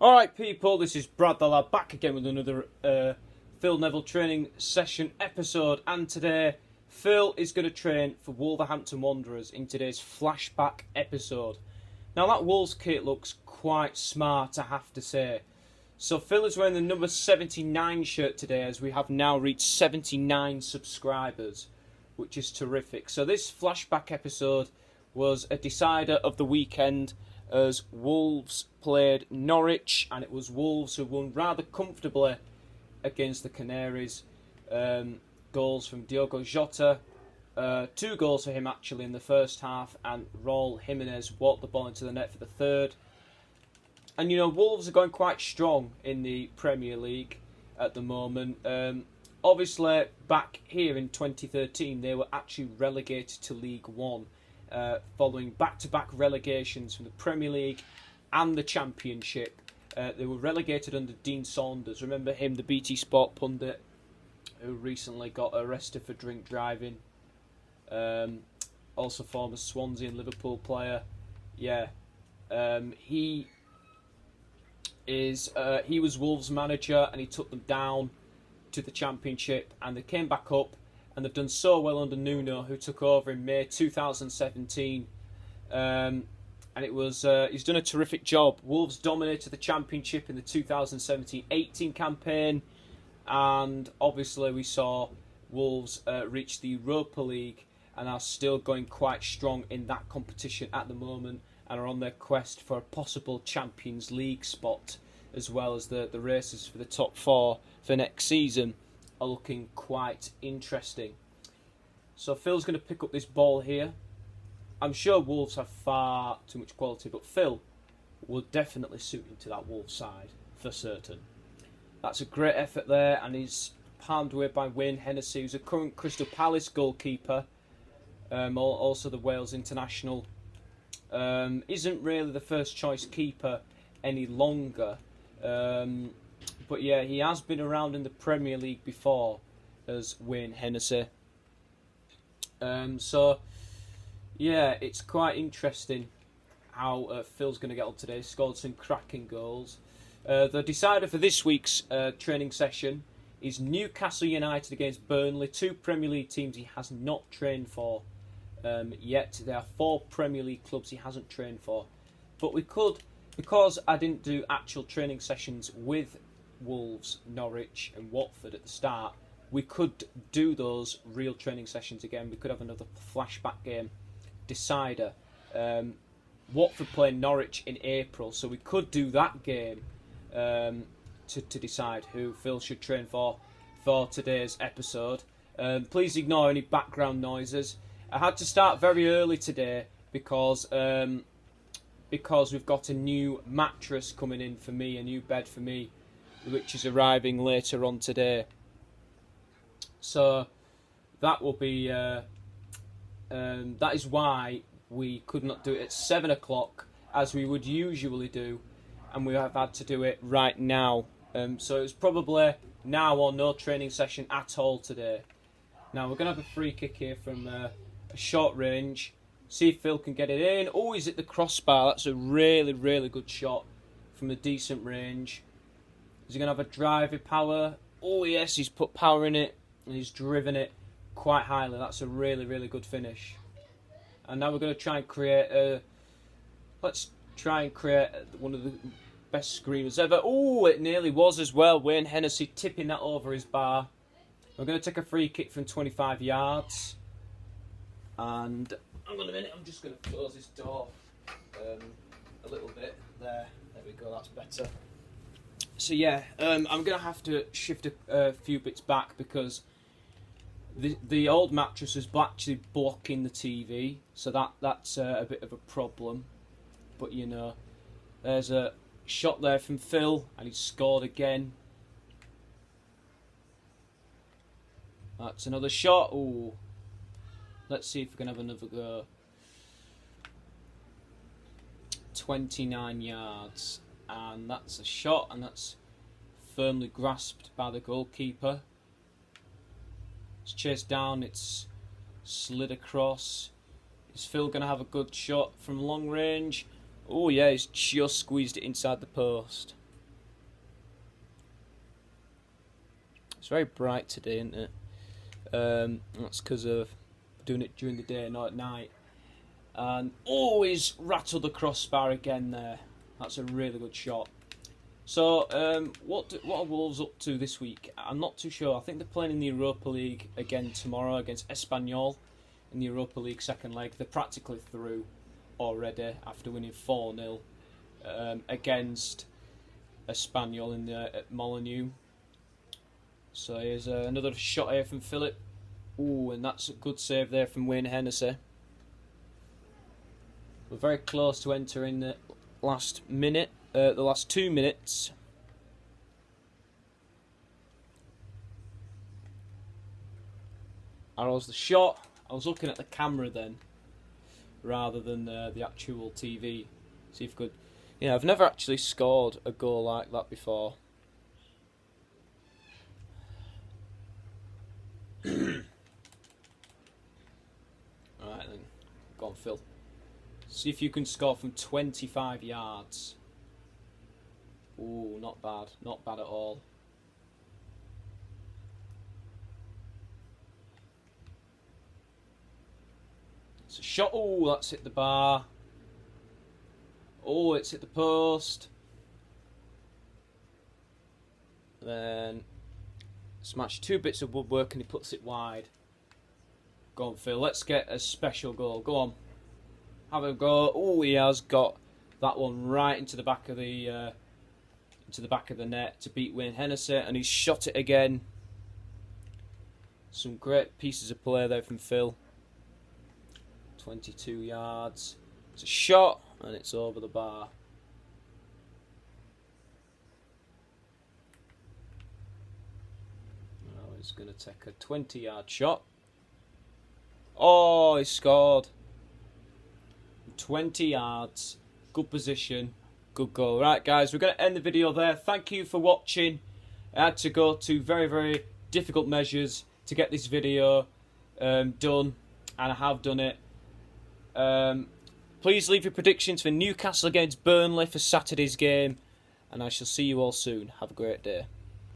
Alright people, this is Brad the Lad back again with another Phil Neville training session episode, and today Phil is going to train for Wolverhampton Wanderers in today's Flashback episode. Now that Wolves kit looks quite smart, I have to say. So Phil is wearing the number 79 shirt today, as we have now reached 79 subscribers, which is terrific. So this Flashback episode was a decider of the weekend, as Wolves played Norwich, and it was Wolves who won rather comfortably against the Canaries. Goals from Diogo Jota, 2 goals for him actually in the first half, and Raul Jimenez walked the ball into the net for the third. And you know, Wolves are going quite strong in the Premier League at the moment. Obviously, back here in 2013, they were actually relegated to League One, following back-to-back relegations from the Premier League and the Championship. They were relegated under Dean Saunders. Remember him, the BT Sport pundit, who recently got arrested for drink driving. Also former Swansea and Liverpool player. Yeah, he was Wolves manager, and he took them down to the Championship, and they came back up, and they've done so well under Nuno, who took over in May 2017. And it was he's done a terrific job. Wolves dominated the Championship in the 2017-18 campaign, and obviously we saw Wolves reach the Europa League and are still going quite strong in that competition at the moment, and are on their quest for a possible Champions League spot, as well as the races for the top 4 for next season are looking quite interesting. So Phil's going to pick up this ball here. I'm sure Wolves have far too much quality, but Phil will definitely suit into that Wolves side for certain. That's a great effort there, and he's palmed away by Wayne Hennessy, who's a current Crystal Palace goalkeeper, also the Wales international. Isn't really the first choice keeper any longer, but yeah, he has been around in the Premier League before as Wayne Hennessy. So yeah, it's quite interesting how Phil's going to get on today. Scored some cracking goals. The decider for this week's training session is Newcastle United against Burnley, 2 Premier League teams he has not trained for yet. There are 4 Premier League clubs he hasn't trained for. But we could, because I didn't do actual training sessions with Wolves, Norwich and Watford at the start, we could do those real training sessions again. We could have another Flashback game decider. Watford playing Norwich in April, so we could do that game to decide who Phil should train for today's episode. Please ignore any background noises. I had to start very early today because we've got a new mattress coming in for me, a new bed for me, which is arriving later on today. So that will be that is why we could not do it at 7 o'clock as we would usually do, and we have had to do it right now. So it's probably now or no training session at all today. Now we're going to have a free kick here from a short range. See if Phil can get it in. Oh, he's at the crossbar. That's a really, really good shot from a decent range. Is he going to have a drive with power? Oh yes, he's put power in it, and he's driven it quite highly. That's a really, really good finish. And now we're going to try and create let's try and create one of the best screamers ever. Oh, it nearly was as well. Wayne Hennessy tipping that over his bar. We're going to take a free kick from 25 yards. And hang on a minute, I'm just going to close this door a little bit. There we go, that's better. So yeah, I'm going to have to shift a few bits back because the old mattress is actually blocking the TV, so that's a bit of a problem. But you know, there's a shot there from Phil, and he's scored again. That's another shot. Ooh. Let's see if we can have another go. 29 yards, and that's a shot, and that's firmly grasped by the goalkeeper. It's chased down, it's slid across. Is Phil going to have a good shot from long range? Oh yeah, he's just squeezed it inside the post. It's very bright today, isn't it? That's because of doing it during the day, not at night. And always rattled the crossbar again there. That's a really good shot. So, what are Wolves up to this week? I'm not too sure. I think they're playing in the Europa League again tomorrow against Espanyol in the Europa League second leg. They're practically through already after winning 4-0 against Espanyol at Molineux. So here's another shot here from Philip. Ooh, and that's a good save there from Wayne Hennessy. We're very close to entering the last minute, the last 2 minutes. Arrow's the shot. I was looking at the camera then, rather than the actual TV. See if I could. Yeah, I've never actually scored a goal like that before. Alright then, go on Phil. See if you can score from 25 yards. Ooh, not bad. Not bad at all. It's a shot. Ooh, that's hit the bar. Oh, it's hit the post. Then smash 2 bits of woodwork and he puts it wide. Go on, Phil. Let's get a special goal. Go on. Have a go. Oh, he has got that one right into the back of the net to beat Wayne Hennessy, and he's shot it again. Some great pieces of play there from Phil. 22 yards. It's a shot, and it's over the bar. Now he's going to take a 20-yard shot. Oh, he scored. 20 yards. Good position. Good goal. Right, guys, we're going to end the video there. Thank you for watching. I had to go to very, very difficult measures to get this video done, and I have done it. Please leave your predictions for Newcastle against Burnley for Saturday's game, and I shall see you all soon. Have a great day.